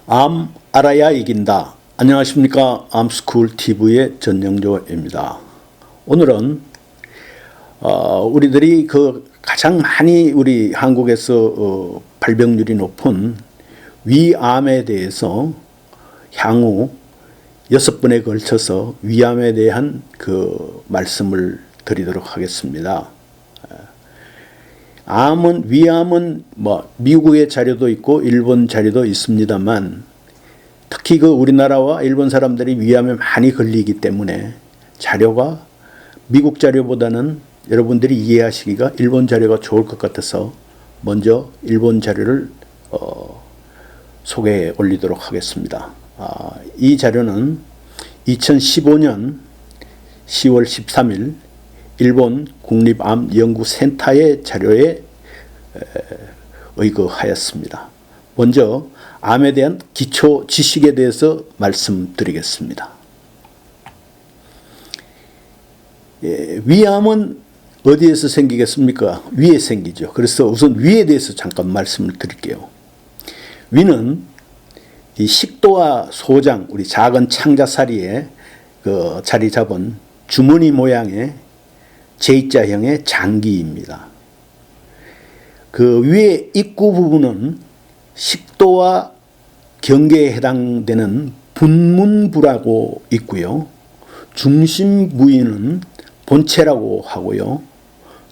암 알아야 이긴다. 안녕하십니까. 암스쿨 TV의 전영조입니다. 오늘은 우리들이 가장 많이 우리 한국에서 발병률이 높은 위암에 대해서 향후 6번에 걸쳐서 위암에 대한 말씀을 드리도록 하겠습니다. 위암은 미국의 자료도 있고 일본 자료도 있습니다만, 특히 우리나라와 일본 사람들이 위암에 많이 걸리기 때문에 자료가 미국 자료보다는 여러분들이 이해하시기가 일본 자료가 좋을 것 같아서 먼저 일본 자료를 소개해 올리도록 하겠습니다. 이 자료는 2015년 10월 13일 일본 국립암연구센터의 자료에 의거하였습니다. 먼저 암에 대한 기초 지식에 대해서 말씀드리겠습니다. 위암은 어디에서 생기겠습니까? 위에 생기죠. 그래서 우선 위에 대해서 잠깐 말씀을 드릴게요. 위는 이 식도와 소장, 우리 작은 창자사리에 자리 잡은 주머니 모양의 J자형의 장기입니다. 위의 입구 부분은 식도와 경계에 해당되는 분문부라고 있고요. 중심 부위는 본체라고 하고요.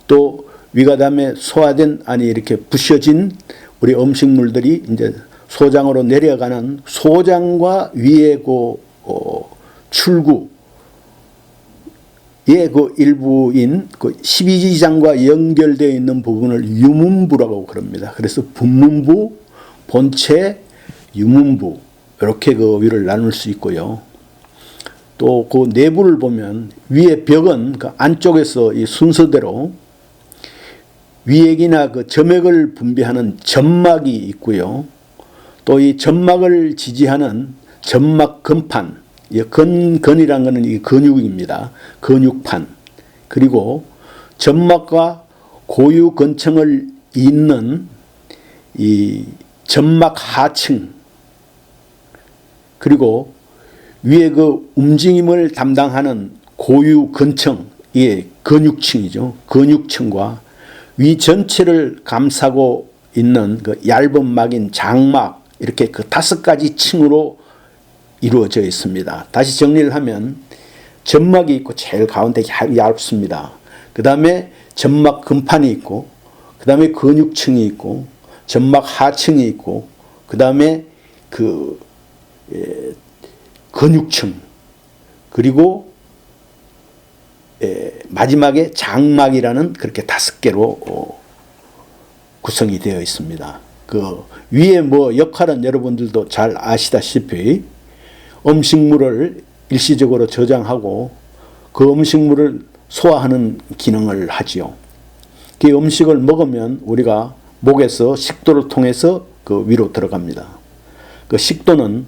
또 위가담에 소화된 이렇게 부셔진 우리 음식물들이 이제 소장으로 내려가는 소장과 위의 출구 일부인 12지장과 연결되어 있는 부분을 유문부라고 그럽니다. 그래서 분문부, 본체, 유문부 이렇게 위를 나눌 수 있고요. 또 내부를 보면 위의 벽은 안쪽에서 이 순서대로 위액이나 점액을 분비하는 점막이 있고요. 또 이 점막을 지지하는 점막 근판, 근이라는 것은 이 근육입니다. 근육판. 그리고 점막과 고유근층을 잇는 이 점막 하층. 그리고 위에 움직임을 담당하는 고유근층, 이게 근육층이죠. 근육층과 위 전체를 감싸고 있는 얇은 막인 장막, 이렇게 5가지 층으로 이루어져 있습니다. 다시 정리를 하면 점막이 있고 제일 가운데 얇습니다. 그 다음에 점막 근판이 있고, 그 다음에 근육층이 있고, 점막 하층이 있고, 그 다음에 근육층, 그리고 마지막에 장막이라는 그렇게 5개로 구성이 되어 있습니다. 위에 역할은 여러분들도 잘 아시다시피 음식물을 일시적으로 저장하고 그 음식물을 소화하는 기능을 하지요. 그 음식을 먹으면 우리가 목에서 식도를 통해서 위로 들어갑니다. 식도는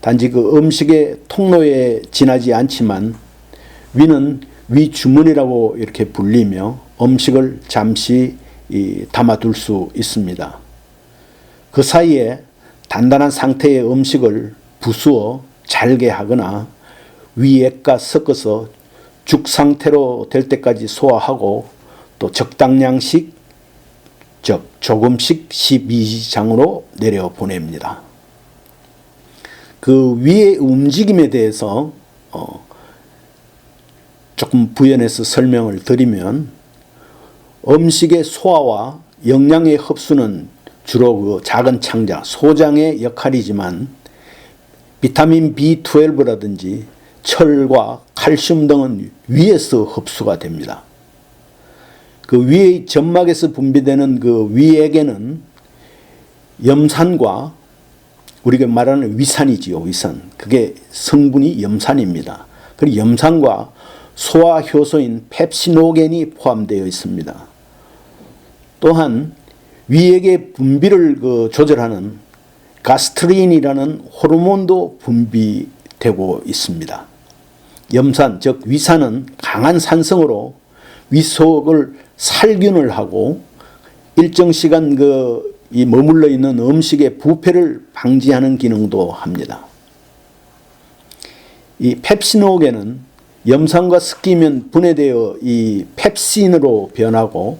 단지 음식의 통로에 지나지 않지만 위는 위주머니라고 이렇게 불리며 음식을 잠시 담아둘 수 있습니다. 그 사이에 단단한 상태의 음식을 부수어 잘게 하거나 위액과 섞어서 죽 상태로 될 때까지 소화하고 또 적당량씩, 즉 조금씩 12지장으로 내려보냅니다. 위의 움직임에 대해서 조금 부연해서 설명을 드리면, 음식의 소화와 영양의 흡수는 주로 작은 창자, 소장의 역할이지만 비타민 B12라든지 철과 칼슘 등은 위에서 흡수가 됩니다. 위의 점막에서 분비되는 위액에는 염산과 우리가 말하는 위산이지요. 위산. 그게 성분이 염산입니다. 그리고 염산과 소화 효소인 펩시노겐이 포함되어 있습니다. 또한 위액의 분비를 조절하는 가스트린이라는 호르몬도 분비되고 있습니다. 염산, 즉 위산은 강한 산성으로 위 속을 살균을 하고 일정 시간 이 머물러 있는 음식의 부패를 방지하는 기능도 합니다. 이 펩시노겐은 염산과 섞이면 분해되어 이 펩신으로 변하고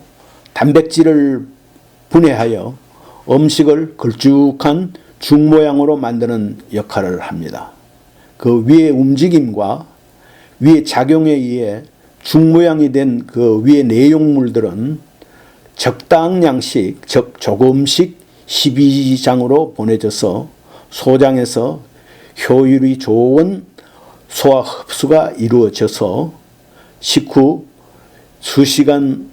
단백질을 분해하여 음식을 걸쭉한 죽 모양으로 만드는 역할을 합니다. 그 위의 움직임과 위의 작용에 의해 죽 모양이 된 그 위의 내용물들은 적당량씩, 즉 조금씩 12장으로 보내져서 소장에서 효율이 좋은 소화 흡수가 이루어져서 식후 수시간에서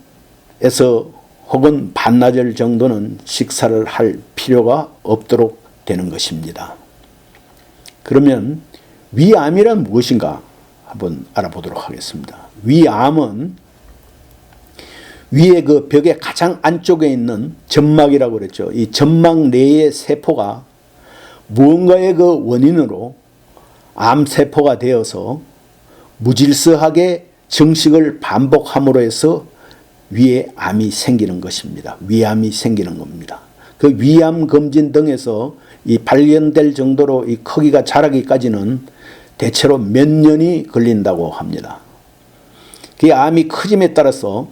혹은 반나절 정도는 식사를 할 필요가 없도록 되는 것입니다. 그러면 위암이란 무엇인가 한번 알아보도록 하겠습니다. 위암은 위에 그 벽의 가장 안쪽에 있는 점막이라고 그랬죠. 이 점막 내의 세포가 무언가의 그 원인으로 암세포가 되어서 무질서하게 정식을 반복함으로 해서 위에 암이 생기는 것입니다. 위암이 생기는 겁니다. 그 위암 검진 등에서 이 발견될 정도로 이 크기가 자라기까지는 대체로 몇 년이 걸린다고 합니다. 그 암이 커짐에 따라서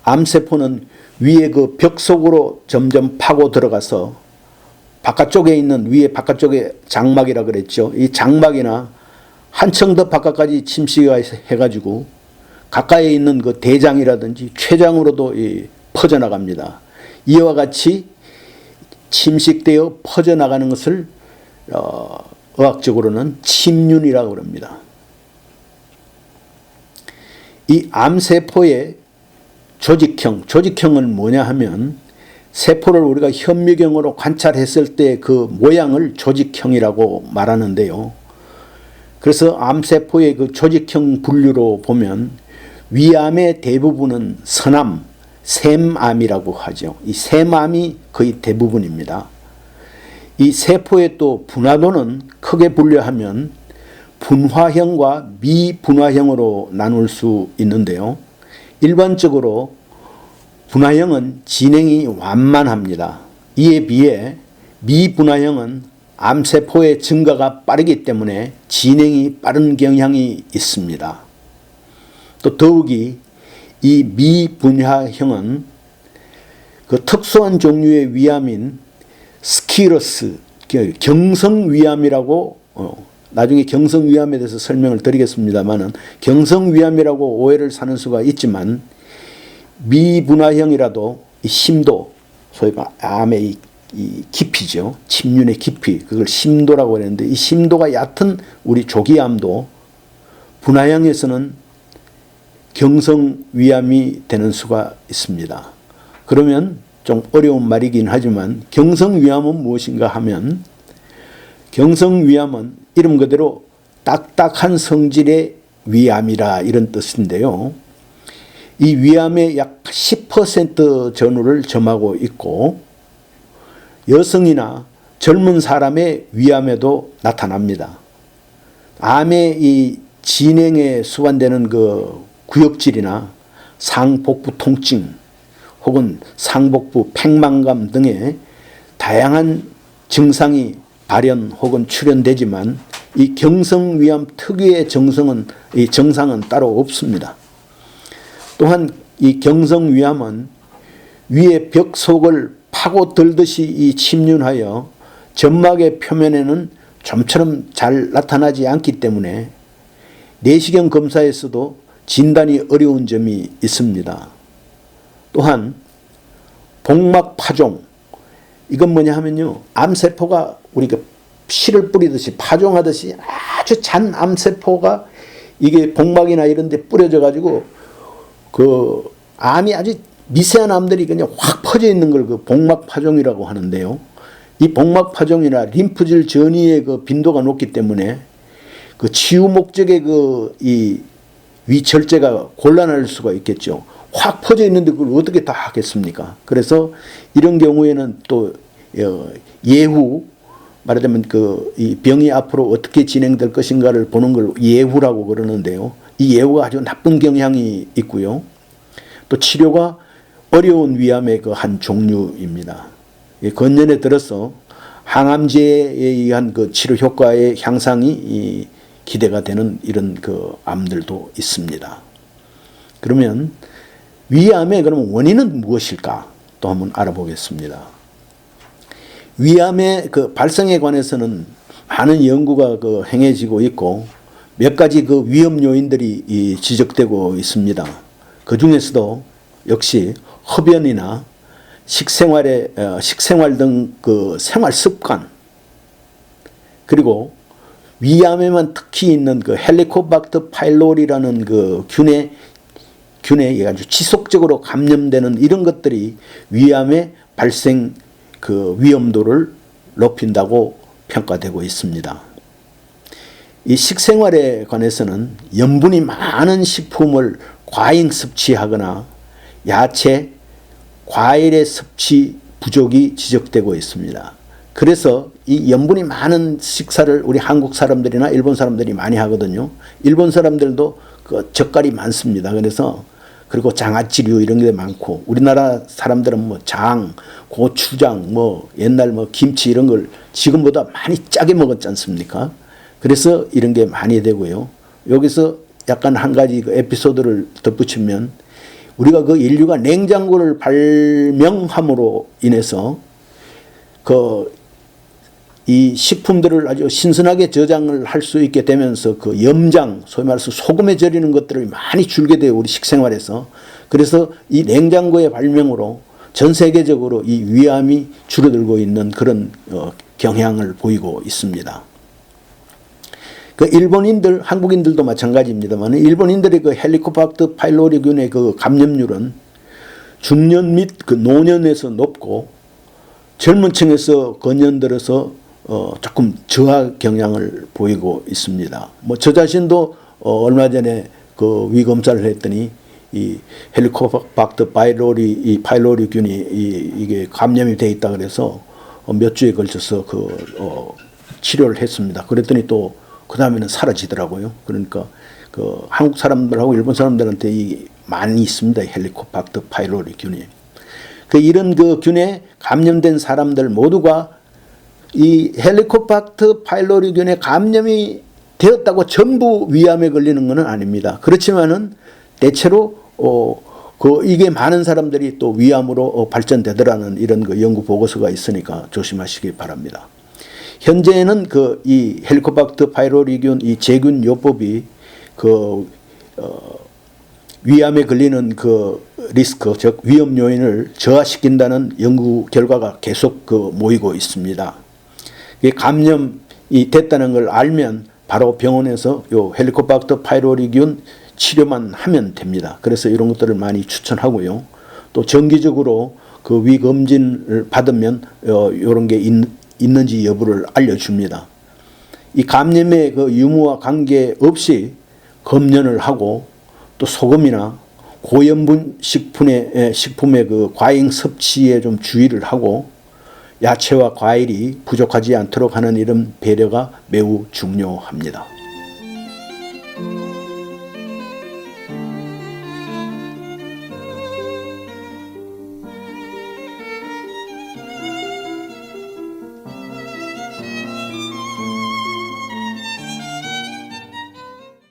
암세포는 위에 그 벽 속으로 점점 파고 들어가서 바깥쪽에 있는 위에 바깥쪽에 장막이라 그랬죠. 이 장막이나 한층 더 바깥까지 침식해가지고 가까이에 있는 그 대장이라든지 췌장으로도 퍼져나갑니다. 이와 같이 침식되어 퍼져나가는 것을 의학적으로는 침륜이라고 합니다. 이 암세포의 조직형은 뭐냐 하면 세포를 우리가 현미경으로 관찰했을 때 그 모양을 조직형이라고 말하는데요. 그래서 암세포의 그 조직형 분류로 보면 위암의 대부분은 선암, 샘암이라고 하죠. 이 샘암이 거의 대부분입니다. 이 세포의 또 분화도는 크게 분류하면 분화형과 미분화형으로 나눌 수 있는데요. 일반적으로 분화형은 진행이 완만합니다. 이에 비해 미분화형은 암세포의 증가가 빠르기 때문에 진행이 빠른 경향이 있습니다. 또 더욱이 이 미분화형은 그 특수한 종류의 위암인 스키러스, 경성위암이라고 나중에 경성위암에 대해서 설명을 드리겠습니다만 경성위암이라고 오해를 사는 수가 있지만 미분화형이라도 이 심도, 소위 암의 이 깊이죠. 침륜의 깊이, 그걸 심도라고 하는데 이 심도가 얕은 우리 조기암도 분화형에서는 경성위암이 되는 수가 있습니다. 그러면 좀 어려운 말이긴 하지만 경성위암은 무엇인가 하면 경성위암은 이름 그대로 딱딱한 성질의 위암이라 이런 뜻인데요. 이 위암의 약 10% 전후를 점하고 있고 여성이나 젊은 사람의 위암에도 나타납니다. 암의 이 진행에 수반되는 그 구역질이나 상복부 통증 혹은 상복부 팽만감 등의 다양한 증상이 발현 혹은 출현되지만 이 경성위암 특유의 정상은 따로 없습니다. 또한 이 경성위암은 위의 벽 속을 파고 들듯이 이 침륜하여 점막의 표면에는 좀처럼 잘 나타나지 않기 때문에 내시경 검사에서도 진단이 어려운 점이 있습니다. 또한 복막파종, 이건 뭐냐 하면요, 암세포가 우리가 씨를 뿌리듯이 파종하듯이 아주 잔 암세포가 이게 복막이나 이런 데 뿌려져 가지고 그 암이 아주 미세한 암들이 그냥 확 퍼져 있는 걸 그 복막파종이라고 하는데요. 이 복막파종이나 림프질 전이의 그 빈도가 높기 때문에 그 치유 목적의 그 이 위철제가 곤란할 수가 있겠죠. 확 퍼져 있는데 그걸 어떻게 다 하겠습니까? 그래서 이런 경우에는 또 예후, 말하자면 그 이 병이 앞으로 어떻게 진행될 것인가를 보는 걸 예후라고 그러는데요. 이 예후가 아주 나쁜 경향이 있고요. 또 치료가 어려운 위암의 그 한 종류입니다. 건년에 들어서 항암제에 의한 그 치료 효과의 향상이 기대가 되는 이런 그 암들도 있습니다. 그러면 위암의 그러면 원인은 무엇일까? 또 한번 알아보겠습니다. 위암의 그 발생에 관해서는 많은 연구가 그 행해지고 있고 몇 가지 그 위험 요인들이 지적되고 있습니다. 그 중에서도 역시 흡연이나 식생활 등 그 생활 습관, 그리고 위암에만 특히 있는 그 헬리코박터 파일로리라는 그 균에 아주 지속적으로 감염되는 이런 것들이 위암의 발생 그 위험도를 높인다고 평가되고 있습니다. 이 식생활에 관해서는 염분이 많은 식품을 과잉 섭취하거나 야채, 과일의 섭취 부족이 지적되고 있습니다. 그래서 이 염분이 많은 식사를 우리 한국 사람들이나 일본 사람들이 많이 하거든요. 일본 사람들도 그 젓갈이 많습니다. 그리고 장아찌류 이런 게 많고, 우리나라 사람들은 뭐 장, 고추장, 뭐 옛날 뭐 김치 이런 걸 지금보다 많이 짜게 먹었지 않습니까? 그래서 이런 게 많이 되고요. 여기서 약간 한 가지 그 에피소드를 덧붙이면, 우리가 그 인류가 냉장고를 발명함으로 인해서 이 식품들을 아주 신선하게 저장을 할 수 있게 되면서 그 염장, 소위 말해서 소금에 절이는 것들이 많이 줄게 돼요, 우리 식생활에서. 그래서 이 냉장고의 발명으로 전 세계적으로 이 위암이 줄어들고 있는 그런 경향을 보이고 있습니다. 그 일본인들, 한국인들도 마찬가지입니다만, 일본인들의 그 헬리코박터 파일로리균의 그 감염률은 중년 및 그 노년에서 높고, 젊은 층에서 건년 들어서 조금 저하 경향을 보이고 있습니다. 뭐 저 자신도 얼마 전에 그 위 검사를 했더니 이 헬리코박터 파일로리균이 이게 감염이 돼 있다 그래서 몇 주에 걸쳐서 치료를 했습니다. 그랬더니 또 그 다음에는 사라지더라고요. 그러니까 그 한국 사람들하고 일본 사람들한테 많이 있습니다, 헬리코박터 파일로리균이. 이런 그 균에 감염된 사람들 모두가 이 헬리코박터 파일로리균에 감염이 되었다고 전부 위암에 걸리는 것은 아닙니다. 그렇지만은 대체로 이게 많은 사람들이 또 위암으로 발전되더라는 이런 그 연구 보고서가 있으니까 조심하시기 바랍니다. 현재는 이 헬리코박터 파일로리균 이 제균 요법이 위암에 걸리는 그 리스크, 즉 위험 요인을 저하시킨다는 연구 결과가 계속 모이고 있습니다. 감염이 됐다는 걸 알면 바로 병원에서 요 헬리코박터 파일로리균 치료만 하면 됩니다. 그래서 이런 것들을 많이 추천하고요. 또 정기적으로 그 위검진을 받으면 이런 게 있는지 여부를 알려줍니다. 이 감염의 그 유무와 관계없이 검연을 하고, 또 소금이나 고염분 식품의 그 과잉 섭취에 좀 주의를 하고, 야채와 과일이 부족하지 않도록 하는 이런 배려가 매우 중요합니다.